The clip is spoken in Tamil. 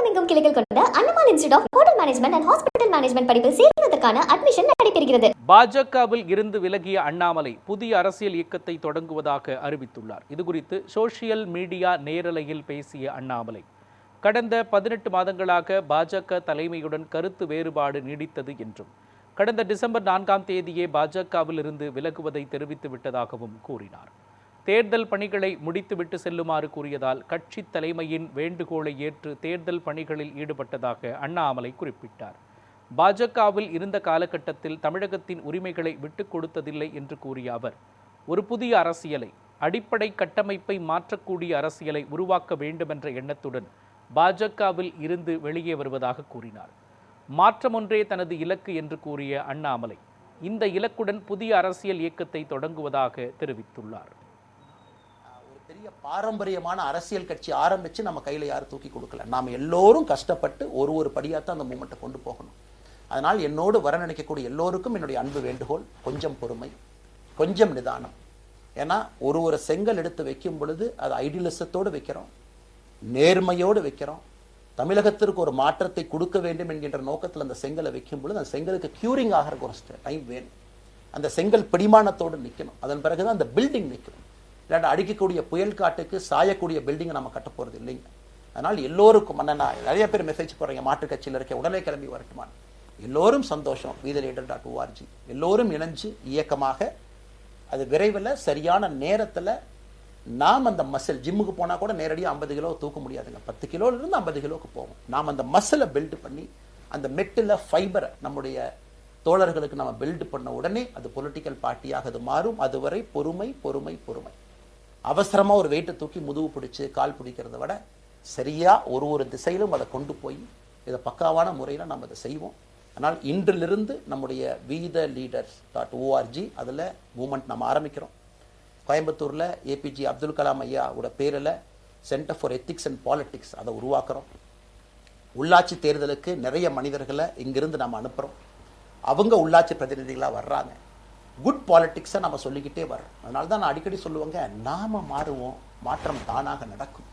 தமிழகமெங்கும் கிளைகள் கொண்ட அண்ணமால் institute of hotel management and hospital management படிப்பில் சேர்வதற்கான அட்மிஷன் நடைபெறுகிறது. பாஜகவில் இருந்து விலகிய அண்ணாமலை புதிய அரசியல் இயக்கத்தை தொடங்குவதாக அறிவித்துள்ளார். இதுகுறித்து சோசியல் மீடியா நேரலையில் பேசிய அண்ணாமலை, கடந்த 18 மாதங்களாக பாஜக தலைமையுடன் கருத்து வேறுபாடு நீடித்தது என்றும், கடந்த டிசம்பர் 4ஆம் தேதியே பாஜகவில் இருந்து விலகுவதை தெரிவித்து விட்டதாகவும் கூறினார். தேர்தல் பணிகளை முடித்துவிட்டு செல்லுமாறு கூறியதால் கட்சி தலைமையின் வேண்டுகோளை ஏற்று தேர்தல் பணிகளில் ஈடுபட்டதாக அண்ணாமலை குறிப்பிட்டார். பாஜகவில் இருந்த காலகட்டத்தில் தமிழகத்தின் உரிமைகளை விட்டுக் கொடுத்ததில்லை என்று கூறிய அவர், ஒரு புதிய அரசியலை, அடிப்படை கட்டமைப்பை மாற்றக்கூடிய அரசியலை உருவாக்க வேண்டுமென்ற எண்ணத்துடன் பாஜகவில் இருந்து வெளியே வருவதாக கூறினார். மாற்றம் ஒன்றே தனது இலக்கு என்று கூறிய அண்ணாமலை, இந்த இலக்குடன் புதிய அரசியல் இயக்கத்தை தொடங்குவதாக தெரிவித்துள்ளார். பெரிய பாரம்பரியமான அரசியல் கட்சி ஆரம்பிச்சு நம்ம கையில யாரும் தூக்கி கொடுக்கல. நாம் எல்லோரும் கஷ்டப்பட்டு ஒரு படியாத்தான் அந்த மூமெண்ட்டை கொண்டு போகணும். அதனால் என்னோடு வர நினைக்கக்கூடிய எல்லோருக்கும் என்னுடைய அன்பு வேண்டுகோள், கொஞ்சம் பொறுமை, கொஞ்சம் நிதானம். ஏன்னா ஒரு செங்கல் எடுத்து வைக்கும் பொழுது அது ஐடியலிசத்தோடு வைக்கிறோம், நேர்மையோடு வைக்கிறோம். தமிழகத்திற்கு ஒரு மாற்றத்தை கொடுக்க வேண்டும் என்கின்ற நோக்கத்தில் அந்த செங்கலை வைக்கும் பொழுது அந்த செங்கலுக்கு கியூரிங் ஆகிறதுக்கு ஒரு டைம் வேணும். அந்த செங்கல் பிடிமானத்தோடு நிற்கணும். அதன் பிறகுதான் அந்த பில்டிங் நிற்கணும். இல்லாட்ட அடிக்கக்கூடிய புயல் காட்டுக்கு சாயக்கூடிய பில்டிங்கை நம்ம கட்ட போகிறது இல்லைங்க. அதனால் எல்லோருக்கும் நிறைய பேர் மெசேஜ் போடுறீங்க, மாற்றுக் கட்சியில் இருக்க உடனே கிளம்பி வரட்டுமா. எல்லோரும் சந்தோஷம். wetheLeader.org எல்லோரும் இணைஞ்சு இயக்கமாக அது விரைவில் சரியான நேரத்தில் நாம் அந்த மசில், ஜிம்முக்கு போனால் கூட நேரடியாக 50 கிலோ தூக்க முடியாதுங்க, 10 கிலோலேருந்து 50 கிலோவுக்கு போகும். நாம் அந்த மசிலை பில்டு பண்ணி அந்த மெட்டில் ஃபைபரை நம்முடைய தோழர்களுக்கு நம்ம பில்டு பண்ண உடனே அது பொலிட்டிக்கல் பார்ட்டியாக அது மாறும். அதுவரை பொறுமை பொறுமை பொறுமை. அவசரமாக ஒரு வெயிட்டை தூக்கி முதுகு பிடிச்சி கால் பிடிக்கிறத விட சரியாக ஒரு திசையிலும் அதை கொண்டு போய் இதை பக்காவான முறையில் நம்ம அதை செய்வோம். அதனால் இன்றிலிருந்து நம்முடைய wetheLeader.org அதில் மூமெண்ட் நம்ம ஆரம்பிக்கிறோம். கோயம்புத்தூரில் ஏபிஜே அப்துல் கலாம் ஐயாவோட பேரில் centre for ethics and politics அதை உருவாக்குறோம். உள்ளாட்சி தேர்தலுக்கு நிறைய மனிதர்களை இங்கிருந்து நம்ம அனுப்புகிறோம். அவங்க உள்ளாட்சி பிரதிநிதிகளாக வர்றாங்க. குட் பாலிட்டிக்ஸை நம்ம சொல்லிக்கிட்டே வரோம். அதனால தான் நான் அடிக்கடி சொல்லுவாங்க, நாம மாறுவோம், மாற்றம் தானாக நடக்கும்.